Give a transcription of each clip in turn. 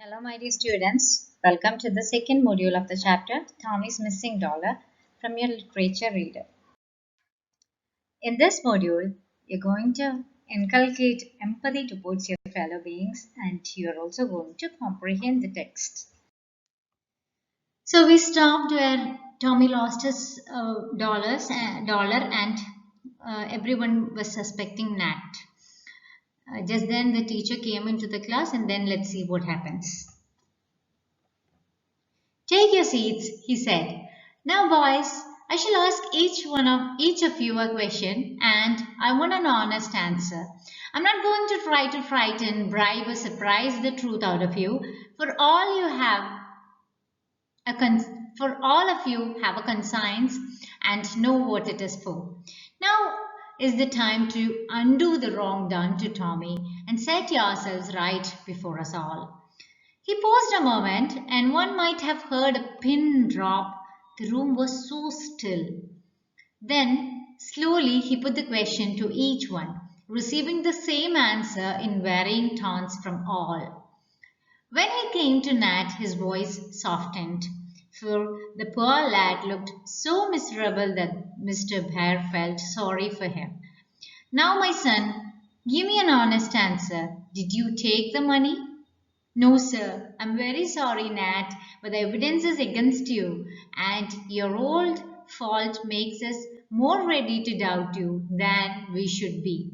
Hello, my dear students. Welcome to the second module of the chapter Tommy's Missing Dollar from your literature reader. In this module, you're going to inculcate empathy towards your fellow beings and you're also going to comprehend the text. So we stopped where Tommy lost his dollar and everyone was suspecting Nat. Just then the teacher came into the class and then let's see what happens. Take your seats, he said. Now, boys, I shall ask each of you a question, and I want an honest answer. I'm not going to try to frighten, bribe, or surprise the truth out of you. For all of you have a conscience and know what it is for. Now is the time to undo the wrong done to Tommy and set yourselves right before us all. He paused a moment, and one might have heard a pin drop. The room was so still. Then, slowly, he put the question to each one, receiving the same answer in varying tones from all. When he came to Nat, his voice softened, for the poor lad looked so miserable that Mr. Bear felt sorry for him. Now, my son, give me an honest answer. Did you take the money? No, sir. I'm very sorry, Nat, but the evidence is against you, and your old fault makes us more ready to doubt you than we should be.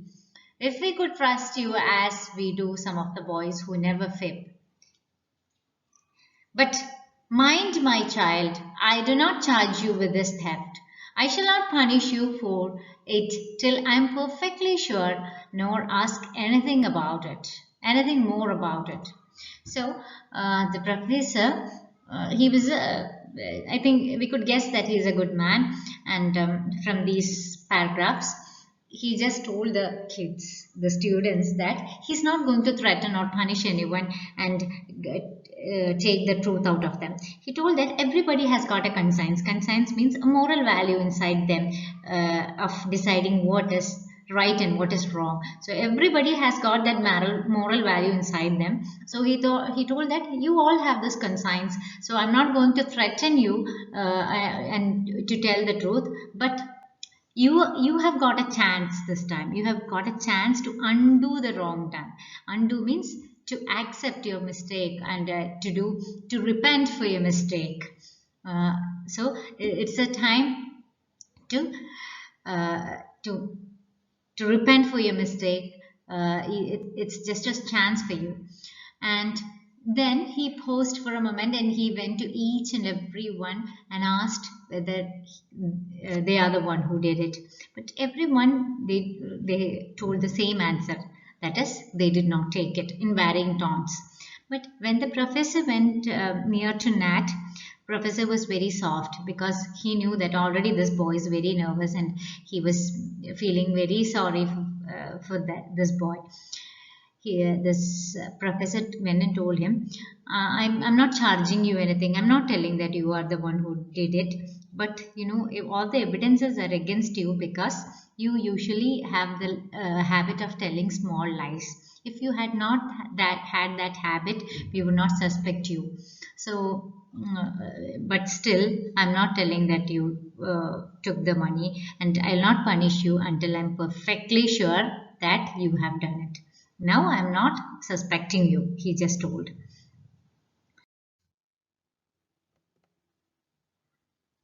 If we could trust you as we do some of the boys who never fib. But mind, my child, I do not charge you with this theft. I shall not punish you for it till I am perfectly sure, nor ask anything more about it. So the professor, he was, I think we could guess that he is a good man, and from these paragraphs, he just told the kids, the students, that he's not going to threaten or punish anyone and take the truth out of them. He told that everybody has got a conscience. Conscience means a moral value inside them of deciding what is right and what is wrong. So everybody has got that moral value inside them. So he told that you all have this conscience. So I'm not going to threaten you and to tell the truth, but you have got a chance this time. You have got a chance to undo the wrong done. Undo means to accept your mistake and to repent for your mistake. So it's a time to uh, to to repent for your mistake. It's just a chance for you. And then he paused for a moment and he went to each and every one and asked whether they are the one who did it. But everyone, they told the same answer. That is, they did not take it in varying tones. But when the professor went near to Nat, professor was very soft because he knew that already this boy is very nervous and he was feeling very sorry for this boy. This professor went and told him, I'm not charging you anything. I'm not telling that you are the one who did it. But you know, if all the evidences are against you because you usually have the habit of telling small lies. If you had not had that habit, we would not suspect you. So, but still, I'm not telling that you took the money, and I'll not punish you until I'm perfectly sure that you have done it. Now I'm not suspecting you, he just told.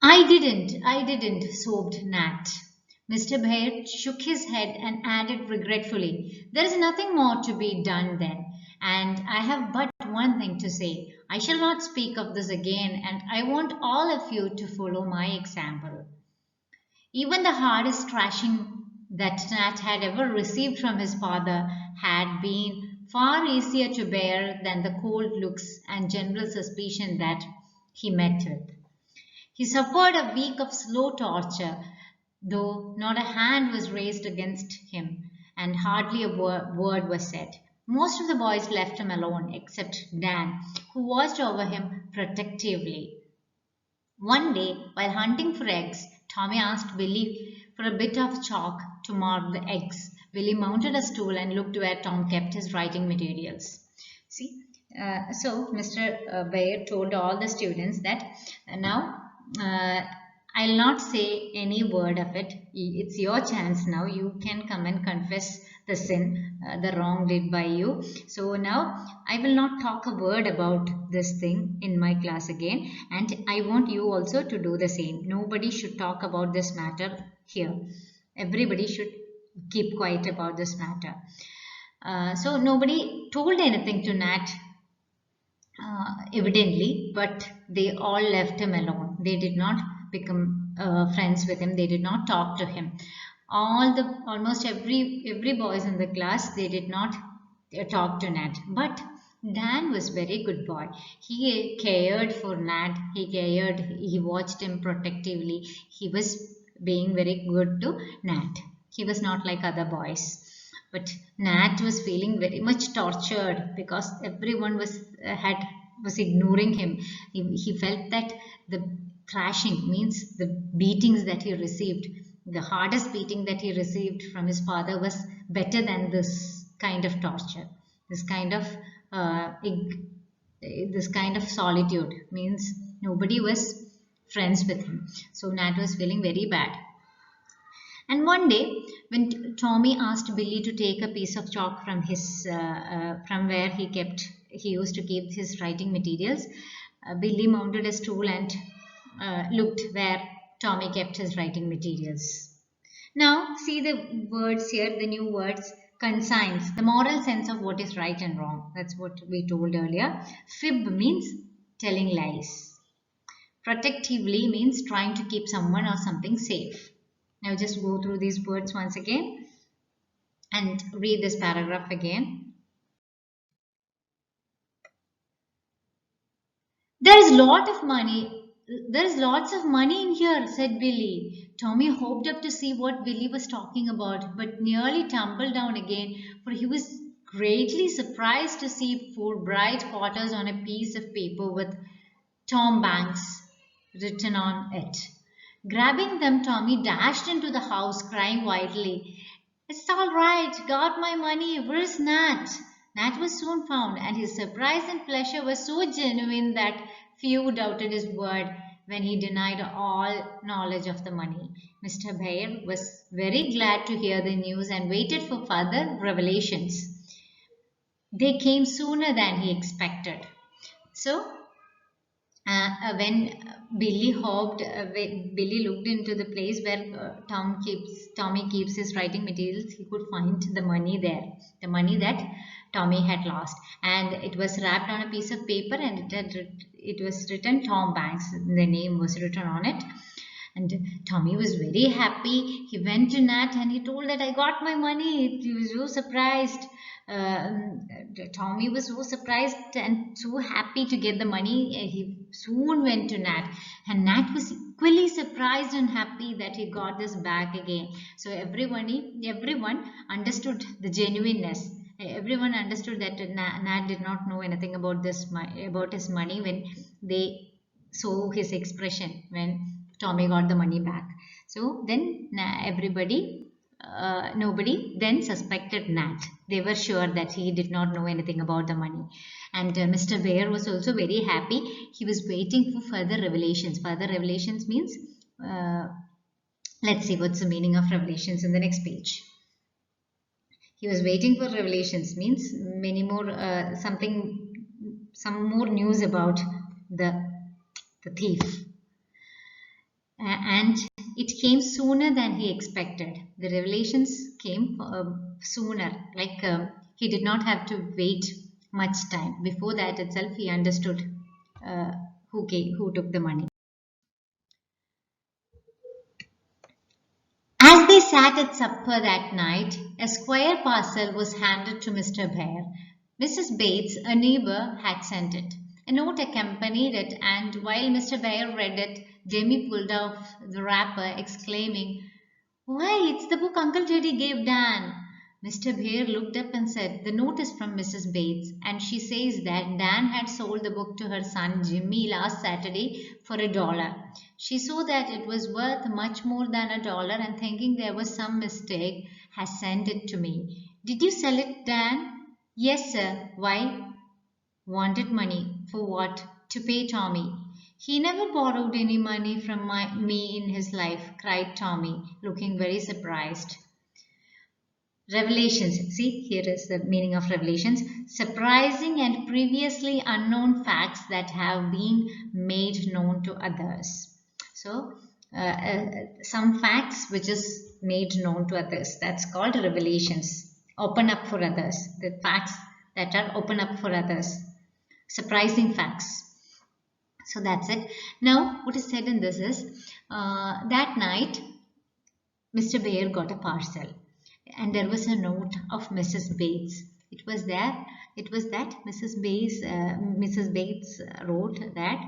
I didn't, sobbed Nat. Mr. Baird shook his head and added regretfully, there is nothing more to be done then, and I have but one thing to say. I shall not speak of this again, and I want all of you to follow my example. Even the hardest thrashing that Nat had ever received from his father had been far easier to bear than the cold looks and general suspicion that he met with. He suffered a week of slow torture, though not a hand was raised against him, and hardly a word was said. Most of the boys left him alone, except Dan, who watched over him protectively. One day, while hunting for eggs, Tommy asked Willie for a bit of chalk to mark the eggs. Willie mounted a stool and looked where Tom kept his writing materials. See, So Mr. Bayer told all the students that now uh, I'll not say any word of it. It's your chance now. You can come and confess the sin, the wrong did by you. So now I will not talk a word about this thing in my class again, and I want you also to do the same. Nobody should talk about this matter here. Everybody should keep quiet about this matter. So nobody told anything to Nat evidently, but they all left him alone. They did not become friends with him. They did not talk to him. Almost every boys in the class, they did not talk to Nat. But Dan was very good boy. He cared for Nat. He cared. He watched him protectively. He was being very good to Nat. He was not like other boys. But Nat was feeling very much tortured because everyone was ignoring him. He felt that the thrashing means the beatings that he received, the hardest beating that he received from his father was better than this kind of torture, this kind of uh, ig- this kind of solitude means nobody was friends with him. So Nat was feeling very bad. And one day, when Tommy asked Billy to take a piece of chalk from from where he used to keep his writing materials, Billy mounted a stool and looked where Tommy kept his writing materials. Now, see the words here, the new words, conscience, the moral sense of what is right and wrong. That's what we told earlier. Fib means telling lies. Protectively means trying to keep someone or something safe. Now just go through these words once again and read this paragraph again. There is lot of money. There is lots of money in here, said Billy. Tommy hoped up to see what Billy was talking about, but nearly tumbled down again, for he was greatly surprised to see four bright quarters on a piece of paper with Tom Banks written on it. Grabbing them, Tommy dashed into the house, crying wildly, "It's all right, got my money, where's Nat?" Nat was soon found, and his surprise and pleasure were so genuine that few doubted his word when he denied all knowledge of the money. Mr. Bayer was very glad to hear the news and waited for further revelations. They came sooner than he expected. So, when Billy looked into the place where Tommy keeps his writing materials, he could find the money there, the money that Tommy had lost, and it was wrapped on a piece of paper, and it was written Tom Banks. The name was written on it, and Tommy was very happy. He went to Nat and he told that I got my money. He was so surprised. Tommy was so surprised and so happy to get the money. He soon went to Nat, and Nat was equally surprised and happy that he got this back again. So everyone understood the genuineness. Everyone understood that Nat did not know anything about about his money when they saw his expression when Tommy got the money back. So then nobody then suspected Nat. They were sure that he did not know anything about the money. And Mr. Bear was also very happy. He was waiting for further revelations. Further revelations means, uh, let's see what's the meaning of revelations in the next page. He was waiting for revelations means many more some more news about the the thief. And it came sooner than he expected. The revelations came sooner, like he did not have to wait much time. Before that itself, he understood uh, who took the money. As they sat at supper that night, a square parcel was handed to Mr. Bear. Mrs. Bates, a neighbor, had sent it. A note accompanied it, and while Mr. Bear read it, Demi pulled off the wrapper, exclaiming, "Why, it's the book Uncle Teddy gave Dan." Mr. Bear looked up and said, "The note is from Mrs. Bates, and she says that Dan had sold the book to her son Jimmy last Saturday for $1. She saw that it was worth much more than $1 and thinking there was some mistake, has sent it to me. Did you sell it, Dan?" "Yes, sir. Why?" Wanted money. For what? To pay Tommy. He never borrowed any money from me in his life, cried Tommy, looking very surprised. Revelations. See, here is the meaning of revelations. Surprising and previously unknown facts that have been made known to others. So, some facts which is made known to others. That's called revelations. Open up for others. The facts that are open up for others. Surprising facts. So that's it. Now, what is said in this is that night Mr. Bear got a parcel, and there was a note of Mrs. Bates. It was there. It was that Mrs. Bates wrote that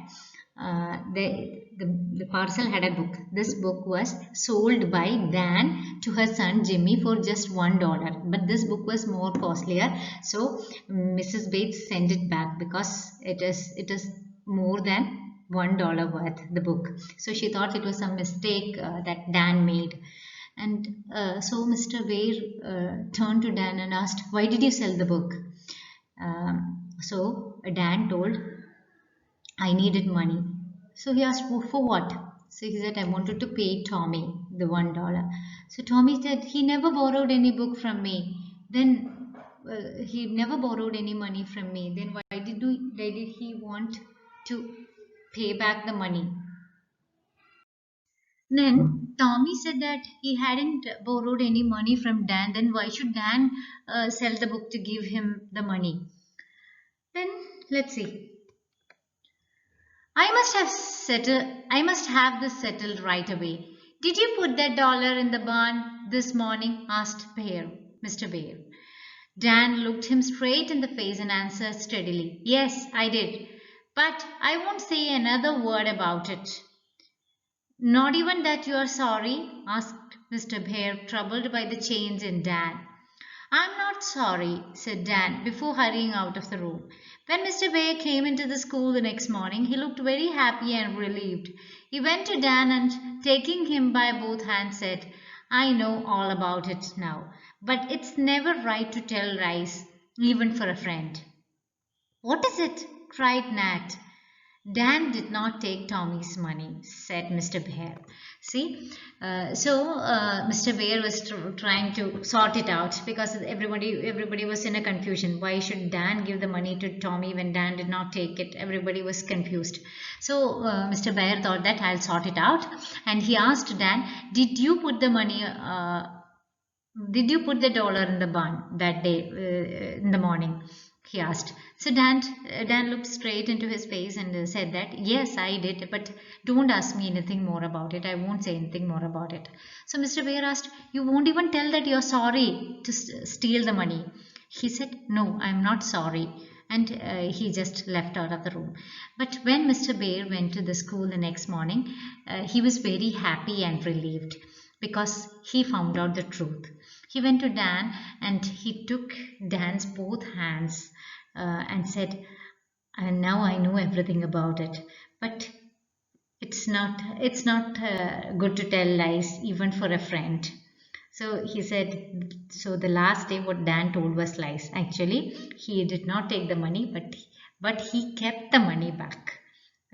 the parcel had a book. This book was sold by Dan to her son Jimmy for just $1. But this book was more costlier, so Mrs. Bates sent it back because it is more than $1 worth the book. So she thought it was a mistake that Dan made. And so Mr. Bear turned to Dan and asked, "Why did you sell the book?" So Dan told, "I needed money." So he asked, "For what?" So he said, "I wanted to pay Tommy the $1." So Tommy said, "He never borrowed any book from me. Then he never borrowed any money from me. Then why did he want to pay back the money?" Then Tommy said that he hadn't borrowed any money from Dan. Then why should Dan sell the book to give him the money? Then let's see. I must have this settled right away. Did you put that dollar in the barn this morning? Asked Mr. Bear. Dan looked him straight in the face and answered steadily, "Yes, I did. But I won't say another word about it." "Not even that you are sorry?" asked Mr. Bear, troubled by the change in Dan. "I'm not sorry," said Dan before hurrying out of the room. When Mr. Bear came into the school the next morning, he looked very happy and relieved. He went to Dan and, taking him by both hands, said, "I know all about it now, but it's never right to tell lies, even for a friend." "What is it?" cried Nat. "Dan did not take Tommy's money," said Mr. Bear. See, Mr. Bear was trying to sort it out because everybody was in a confusion. Why should Dan give the money to Tommy when Dan did not take it? Everybody was confused. So Mr. Bear thought that I'll sort it out, and he asked Dan, "Did you put the money?" Did you put the dollar in the barn that day in the morning? He asked. So Dan looked straight into his face and said that, "Yes, I did, but don't ask me anything more about it. I won't say anything more about it." So Mr. Bear asked, "You won't even tell that you're sorry to steal the money?" He said, "No, I'm not sorry." And he just left out of the room. But when Mr. Bear went to the school the next morning, he was very happy and relieved because he found out the truth. He went to Dan and he took Dan's both hands and said, "And now I know everything about it. But it's not good to tell lies even for a friend." So he said, so the last day what Dan told was lies. Actually, he did not take the money, but he kept the money back.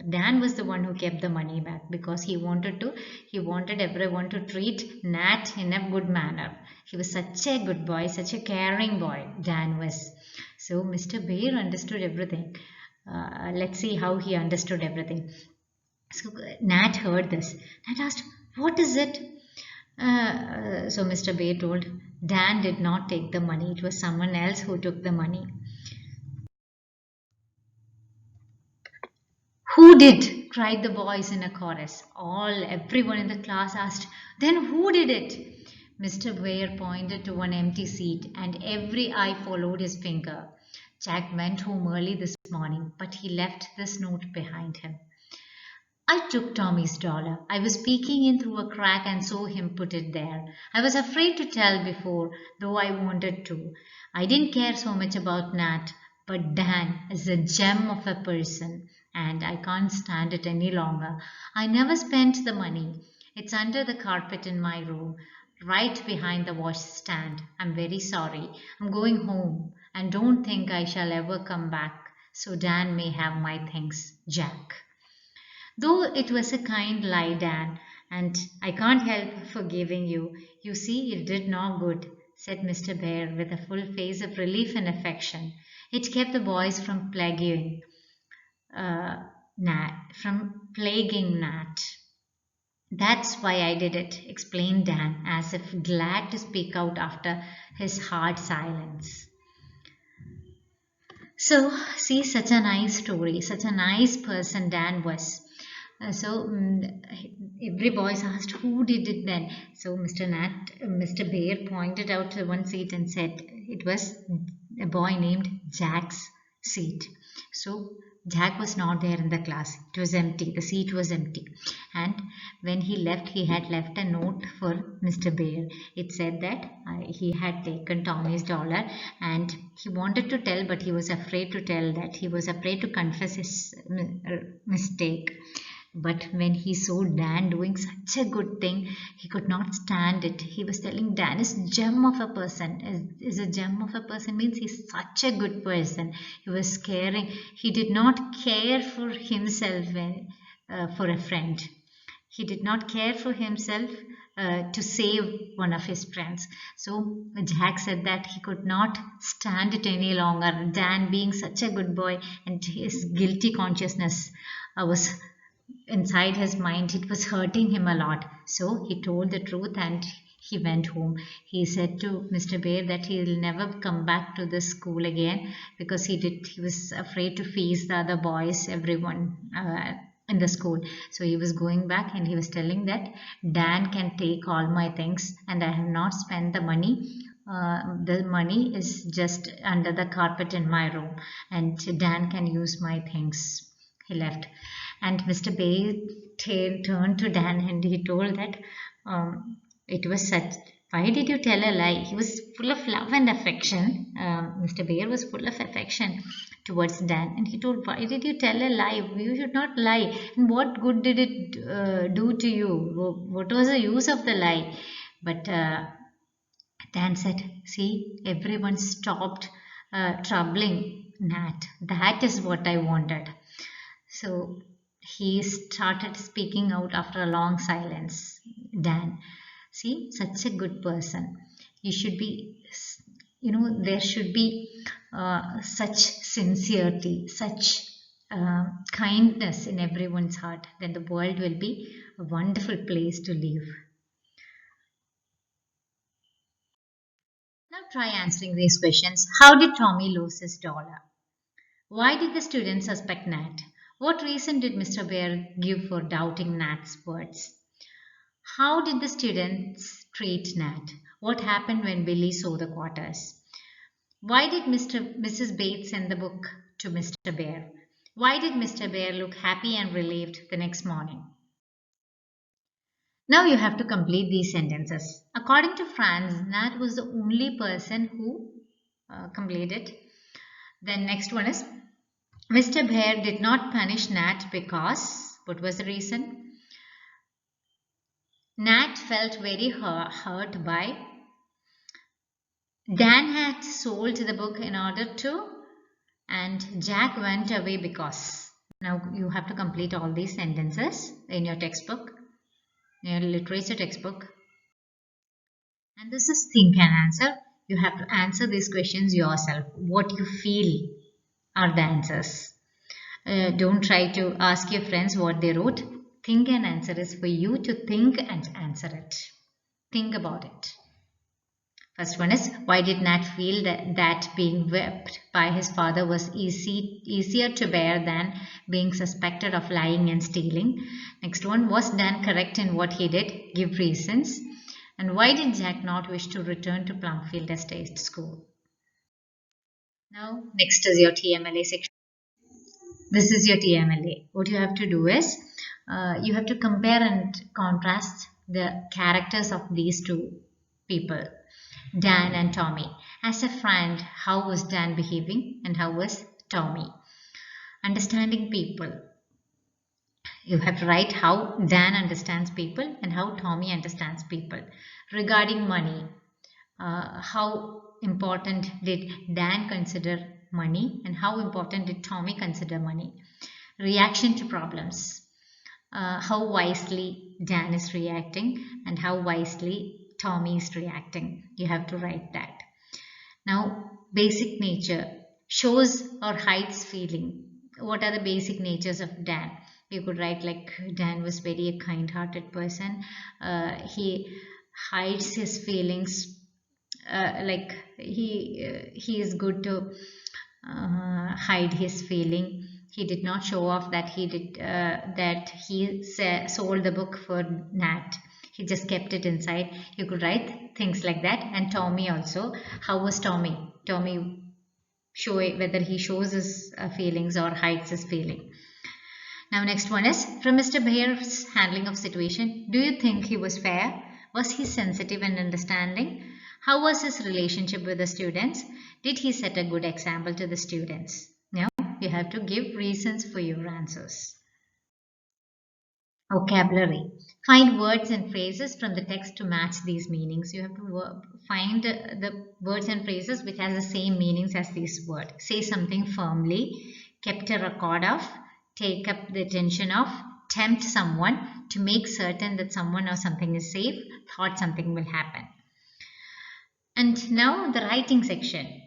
Dan was the one who kept the money back because he wanted everyone to treat Nat in a good manner. He was such a good boy, such a caring boy, Dan was. So Mr. Bear understood everything. Let's see how he understood everything. So Nat heard this. Nat asked, "What is it?" So Mr. Bear told, "Dan did not take the money. It was someone else who took the money." "Who did?" cried the boys in a chorus. Everyone in the class asked, "Then who did it?" Mr. Bear pointed to one empty seat, and every eye followed his finger. "Jack went home early this morning, but he left this note behind him. I took Tommy's dollar. I was peeking in through a crack and saw him put it there. I was afraid to tell before, though I wanted to. I didn't care so much about Nat, but Dan is a gem of a person, and I can't stand it any longer. I never spent the money. It's under the carpet in my room, right behind the washstand. I'm very sorry. I'm going home, and don't think I shall ever come back so Dan may have my things, Jack. Though it was a kind lie, Dan, and I can't help forgiving you. You see, you did no good, said Mr. Bear with a full face of relief and affection. It kept the boys from uh, plaguing Nat. That's why I did it, explained Dan, as if glad to speak out after his hard silence. So, see, such a nice story, such a nice person Dan was. Every boys asked who did it then. So Mr. Bear pointed out to one seat and said it was a boy named Jack's seat. So Jack was not there in the class. It was empty. The seat was empty. And when he left, he had left a note for Mr. Bear. It said that he had taken Tommy's dollar and he wanted to tell, but he was afraid to tell that. He was afraid to confess his mistake. But when he saw Dan doing such a good thing, he could not stand it. He was telling Dan is gem of a person. Is a gem of a person means he's such a good person. He was caring. He did not care for himself for a friend. He did not care for himself to save one of his friends. So Jack said that he could not stand it any longer. Dan being such a good boy and his guilty consciousness was inside his mind, it was hurting him a lot. So he told the truth and he went home. He said to Mr. Bear that he'll never come back to the school again because he was afraid to face the other boys, everyone in the school. So he was going back and he was telling that Dan can take all my things and I have not spent the money. The money is just under the carpet in my room and Dan can use my things. He left. And Mr. Bay turned to Dan and he told that it was such. Why did you tell a lie? He was full of love and affection. Mr. Bear was full of affection towards Dan, and he told, "Why did you tell a lie? You should not lie. And what good did it do to you? What was the use of the lie?" But Dan said, "See, everyone stopped troubling Nat. That is what I wanted." So he started speaking out after a long silence. Dan, see, such a good person. You should be, there should be such sincerity, such kindness in everyone's heart. Then the world will be a wonderful place to live. Now try answering these questions. How did Tommy lose his dollar? Why did the students suspect Nat? What reason did Mr. Bear give for doubting Nat's words? How did the students treat Nat? What happened when Billy saw the quarters? Why did Mrs. Bates send the book to Mr. Bear? Why did Mr. Bear look happy and relieved the next morning? Now you have to complete these sentences. According to Franz, Nat was the only person who completed. Then next one is Mr. Bear did not punish Nat because, what was the reason? Nat felt very hurt by Dan had sold the book in order to, and Jack went away because. Now you have to complete all these sentences in your textbook, your literature textbook. And this is think and answer. You have to answer these questions yourself. What you feel are the answers. Don't try to ask your friends what they wrote. Think and answer is for you to think and answer it. Think about it. First one is, why did Nat feel that being whipped by his father was easier to bear than being suspected of lying and stealing? Next one, was Dan correct in what he did? Give reasons. And why did Jack not wish to return to Plumfield Estate School? Now, next is your TMLA section. This is your TMLA. What you have to do is, you have to compare and contrast the characters of these two people, Dan and Tommy. As a friend, how was Dan behaving and how was Tommy? Understanding people. You have to write how Dan understands people and how Tommy understands people. Regarding money, how important did Dan consider money and how important did Tommy consider money? Reaction to problems. How wisely Dan is reacting and how wisely Tommy is reacting. You have to write that. Now, basic nature shows or hides feeling. What are the basic natures of Dan? You could write like Dan was very a kind-hearted person. He hides his feelings. Like he is good to hide his feeling. He did not show off that he sold the book for Nat. He just kept it inside. You could write things like that. And Tommy also. How was Tommy? Tommy show whether he shows his feelings or hides his feeling. Now next one is from Mr. Bear's handling of situation. Do you think he was fair? Was he sensitive and understanding? How was his relationship with the students? Did he set a good example to the students? Now you have to give reasons for your answers. Vocabulary. Find words and phrases from the text to match these meanings. You have to find the words and phrases which has the same meanings as this word. Say something firmly, kept a record of, take up the attention of, tempt someone, to make certain that someone or something is safe, thought something will happen. And now the writing section.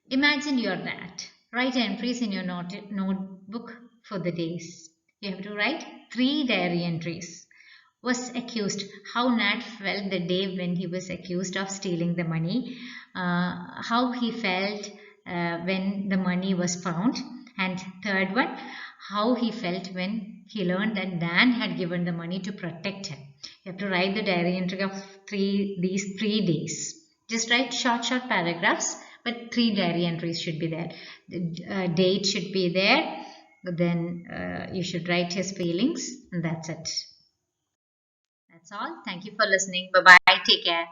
Imagine you're that. Write entries in your notebook for the days. You have to write 3 diary entries. Was accused. How Nat felt the day when he was accused of stealing the money. How he felt when the money was found. And third one, how he felt when he learned that Dan had given the money to protect him. You have to write the diary entry of these 3 days. Just write short paragraphs, but 3 diary entries should be there. The date should be there. Then you should write his feelings, and that's it. That's all. Thank you for listening. Bye bye. Take care.